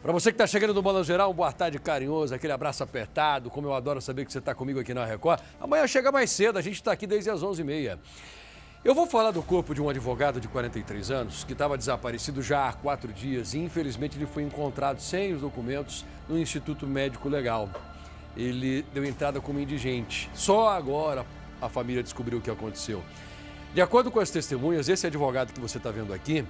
Para você que está chegando no Balanço Geral, um boa tarde carinhoso, aquele abraço apertado, como eu adoro saber que você está comigo aqui na Record. Amanhã chega mais cedo, a gente está aqui desde as 11h30. Eu vou falar do corpo de um advogado de 43 anos que estava desaparecido já há 4 dias e infelizmente ele foi encontrado sem os documentos no Instituto Médico Legal. Ele deu entrada como indigente. Só agora a família descobriu o que aconteceu. De acordo com as testemunhas, esse advogado que você está vendo aqui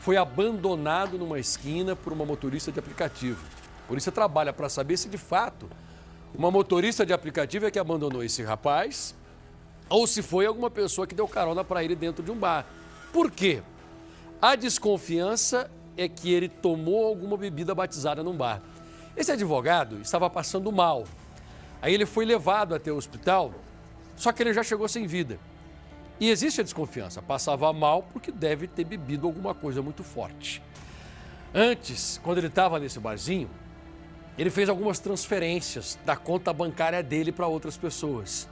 foi abandonado numa esquina por uma motorista de aplicativo. A polícia trabalha para saber se de fato uma motorista de aplicativo é que abandonou esse rapaz ou se foi alguma pessoa que deu carona para ele dentro de um bar. Por quê? A desconfiança é que ele tomou alguma bebida batizada num bar. Esse advogado estava passando mal. Aí ele foi levado até o hospital, só que ele já chegou sem vida. E existe a desconfiança, passava mal porque deve ter bebido alguma coisa muito forte. Antes, quando ele estava nesse barzinho, ele fez algumas transferências da conta bancária dele para outras pessoas.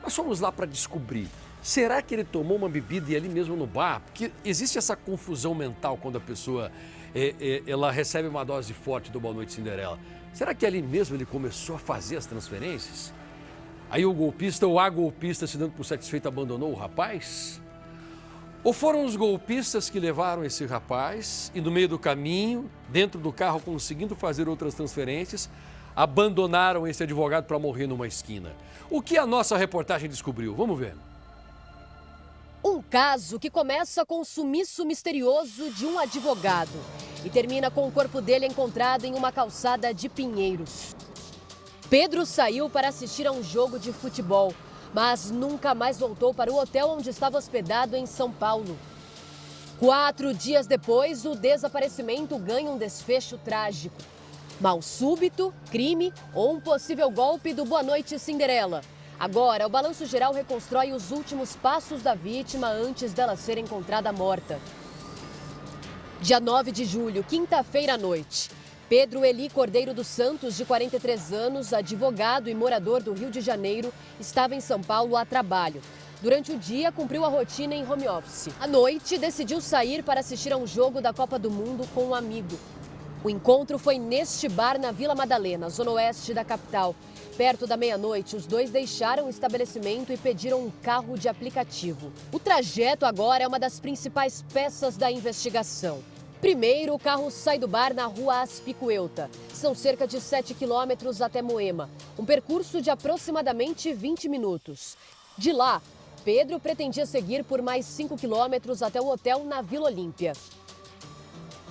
Nós fomos lá para descobrir, será que ele tomou uma bebida e ali mesmo no bar? Porque existe essa confusão mental quando a pessoa ela recebe uma dose forte do Boa Noite Cinderela. Será que ali mesmo ele começou a fazer as transferências? Aí o golpista ou a golpista, se dando por satisfeito, abandonou o rapaz? Ou foram os golpistas que levaram esse rapaz e no meio do caminho, dentro do carro, conseguindo fazer outras transferências, abandonaram esse advogado para morrer numa esquina? O que a nossa reportagem descobriu? Vamos ver. Um caso que começa com o sumiço misterioso de um advogado e termina com o corpo dele encontrado em uma calçada de Pinheiros. Pedro saiu para assistir a um jogo de futebol, mas nunca mais voltou para o hotel onde estava hospedado em São Paulo. 4 dias depois, o desaparecimento ganha um desfecho trágico. Mal súbito, crime ou um possível golpe do Boa Noite Cinderela. Agora, o Balanço Geral reconstrói os últimos passos da vítima antes dela ser encontrada morta. Dia 9 de julho, quinta-feira à noite. Pedro Eli Cordeiro dos Santos, de 43 anos, advogado e morador do Rio de Janeiro, estava em São Paulo a trabalho. Durante o dia, cumpriu a rotina em home office. À noite, decidiu sair para assistir a um jogo da Copa do Mundo com um amigo. O encontro foi neste bar na Vila Madalena, zona oeste da capital. Perto da meia-noite, os dois deixaram o estabelecimento e pediram um carro de aplicativo. O trajeto agora é uma das principais peças da investigação. Primeiro, o carro sai do bar na rua Aspicuelta. São cerca de 7 quilômetros até Moema, um percurso de aproximadamente 20 minutos. De lá, Pedro pretendia seguir por mais 5 quilômetros até o hotel na Vila Olímpia.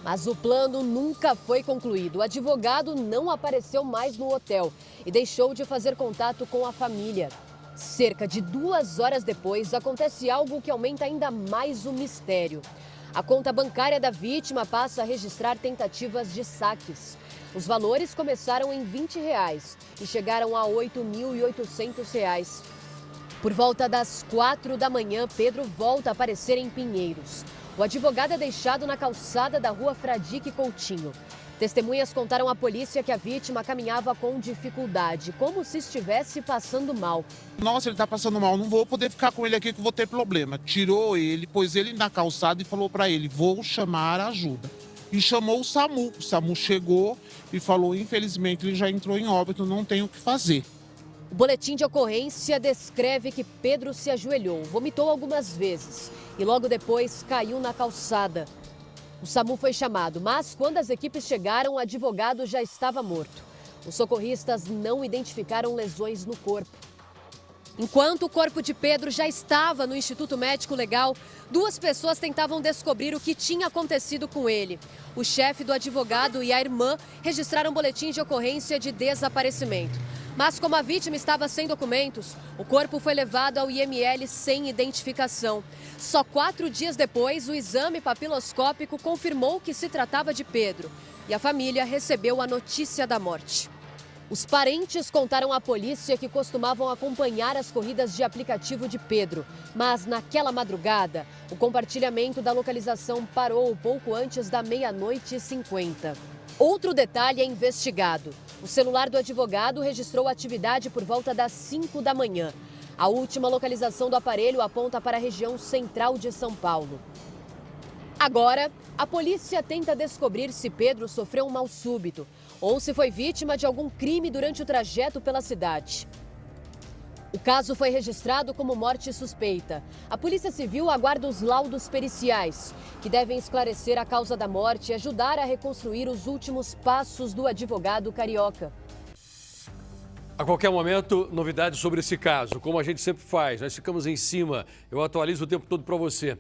Mas o plano nunca foi concluído. O advogado não apareceu mais no hotel e deixou de fazer contato com a família. Cerca de 2 horas depois, acontece algo que aumenta ainda mais o mistério. A conta bancária da vítima passa a registrar tentativas de saques. Os valores começaram em R$ 20 e chegaram a R$ 8.800. Por volta das 4 da manhã, Pedro volta a aparecer em Pinheiros. O advogado é deixado na calçada da rua Fradique Coutinho. Testemunhas contaram à polícia que a vítima caminhava com dificuldade, como se estivesse passando mal. Nossa, ele tá passando mal, não vou poder ficar com ele aqui que eu vou ter problema. Tirou ele, pôs ele na calçada e falou para ele, vou chamar ajuda. E chamou o SAMU. O SAMU chegou e falou, infelizmente ele já entrou em óbito, não tem o que fazer. O boletim de ocorrência descreve que Pedro se ajoelhou, vomitou algumas vezes e logo depois caiu na calçada. O SAMU foi chamado, mas quando as equipes chegaram, o advogado já estava morto. Os socorristas não identificaram lesões no corpo. Enquanto o corpo de Pedro já estava no Instituto Médico Legal, 2 pessoas tentavam descobrir o que tinha acontecido com ele. O chefe do advogado e a irmã registraram boletim de ocorrência de desaparecimento. Mas como a vítima estava sem documentos, o corpo foi levado ao IML sem identificação. Só 4 dias depois, o exame papiloscópico confirmou que se tratava de Pedro. E a família recebeu a notícia da morte. Os parentes contaram à polícia que costumavam acompanhar as corridas de aplicativo de Pedro. Mas naquela madrugada, o compartilhamento da localização parou pouco antes da 00:50. Outro detalhe é investigado. O celular do advogado registrou atividade por volta das 5 da manhã. A última localização do aparelho aponta para a região central de São Paulo. Agora, a polícia tenta descobrir se Pedro sofreu um mal súbito ou se foi vítima de algum crime durante o trajeto pela cidade. O caso foi registrado como morte suspeita. A Polícia Civil aguarda os laudos periciais, que devem esclarecer a causa da morte e ajudar a reconstruir os últimos passos do advogado carioca. A qualquer momento, novidades sobre esse caso. Como a gente sempre faz, nós ficamos em cima. Eu atualizo o tempo todo para você.